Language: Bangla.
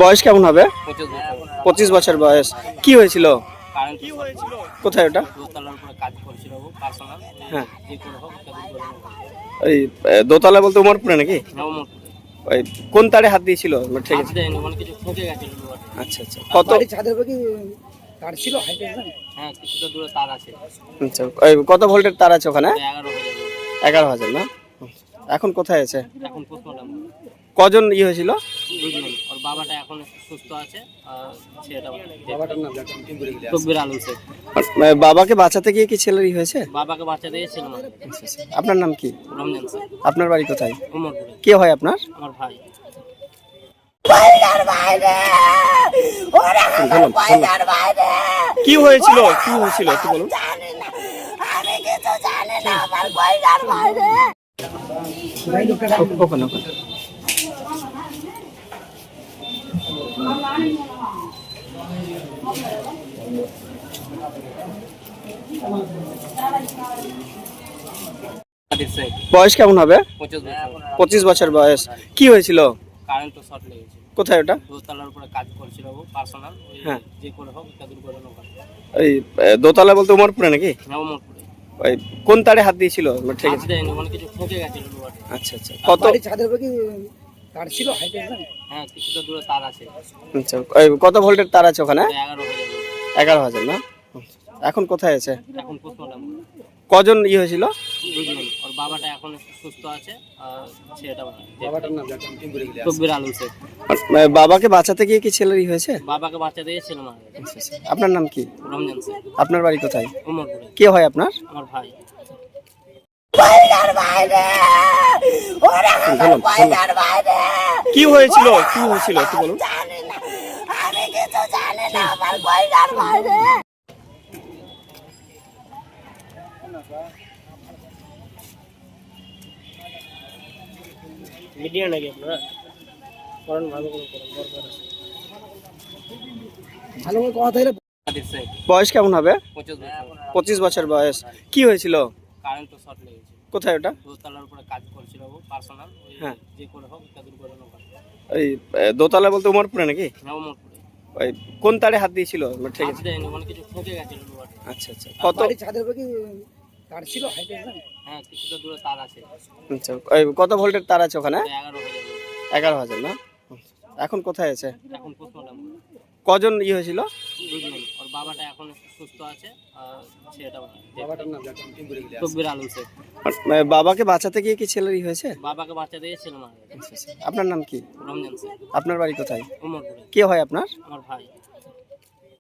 বয়স কেমন হবে? 25 বছর বয়স। কি হয়েছিল? কোথায় ওটা? হ্যাঁ, ওই দোতলা বলতে উমরপুরে নাকি? ওই কোন তারে হাত দিয়েছিল? আচ্ছা আচ্ছা, কত? আচ্ছা, ওই কত ভোল্টের তার আছে ওখানে? 11,000 না? এখন কোথায় আছে? কজন হয়েছিল? ওর বাবাটা এখন সুস্থ আছে আর ছেলেটা কবির আলম শেখ। বাবাকে বাঁচাতে গিয়ে কি ছেলের হয়েছে? বাবাকে বাঁচাতে গিয়েছিল না। আচ্ছা, আচ্ছা। আপনার নাম কি? রমজান স্যার। আপনার বাড়ি কোথায়? উমরপুরে। কে হয় আপনার? আমার ভাই। কি হয়েছিল? কি হয়েছিল একটু বলুন। ওখানে ওখানে বয়স কেমন হবে? 25 বছর বয়স। কি হয়েছিল? কারেন্ট শর্ট লেগেছে। কোথায় ওটা? দোতলার উপরে কাজ করছিল ও পার্সোনাল। হ্যাঁ, যে করে হোক এটা দুর্ঘটনা ঘটে। ওই দোতলা বলতে উমরপুরে নাকি? উমরপুরে। ওই কোন তারে হাত দিয়েছিল? ঠিক আছে। কিছু ঠকে গেছিল। আচ্ছা আচ্ছা, কত? ছাদের উপরে কি তার ছিল হাইটে? হ্যাঁ, কিছুটা দূরে তার আছে। আচ্ছা, ওই কত ভোল্টের তার আছে ওখানে? 11,000। 11,000 না? এখন কোথায় আছে? এখন পোস্টমর্টম। কজন হয়েছিল? দুজন। ওর বাবাটা এখন সুস্থ আছে আর ছেলেটা বাবাটার নাম কবির আলম শেখ। বাবাকে বাঁচাতে গিয়ে কি ছেলের হয়েছে? বাবাকে বাঁচাতে গিয়েছিল না। আচ্ছা, আচ্ছা। আপনার নাম কি? রমজান শেখ। আপনার বাড়ি কোথায়? উমরপুরে। কে হয় আপনার? আমার ভাই। কি হয়েছিল? কি হয়েছিল একটু বলুন। মিডিয়া নাকি আপনারা করেন? ভালো করে করেন, দরকার আছে। ভালো করে কথা হলে বয়স কেমন হবে? 25 25 বছর বছর। বয়স। কি হয়েছিল? কারেন্ট শর্ট লেগেছে। কোথায় ওটা? দোতলার উপরে কাজ করছিল ও পার্সোনাল। হ্যাঁ, যে করে হোক এটা দুর্ঘটনা ঘটে। ওই দোতলা বলতে উমরপুরে নাকি? উমরপুরে। ওই কোন তারে হাত দিয়েছিল? ঠিক আছে। কিছু ঠকে গেছিল। আচ্ছা আচ্ছা, কত? ছাদের উপরে কি তার ছিল হাইটে? হ্যাঁ, কিছুটা দূরে তার আছে। আচ্ছা, ওই কত ভোল্টের তার আছে ওখানে? 11,000। 11,000 না? এখন কোথায় আছে? এখন পোস্টমর্টম। কজন হয়েছিল? দুজন। ওর বাবাটা এখন সুস্থ আছে আর ছেলেটা বাবাটার নাম কবির আলম শেখ। বাবাকে বাঁচাতে গিয়ে কি ছেলের হয়েছে? বাবাকে বাঁচাতে গিয়েছিল না। আচ্ছা, আচ্ছা। আপনার নাম কি? রমজান শেখ। আপনার বাড়ি কোথায়? উমরপুরে। কে হয় আপনার? আমার ভাই।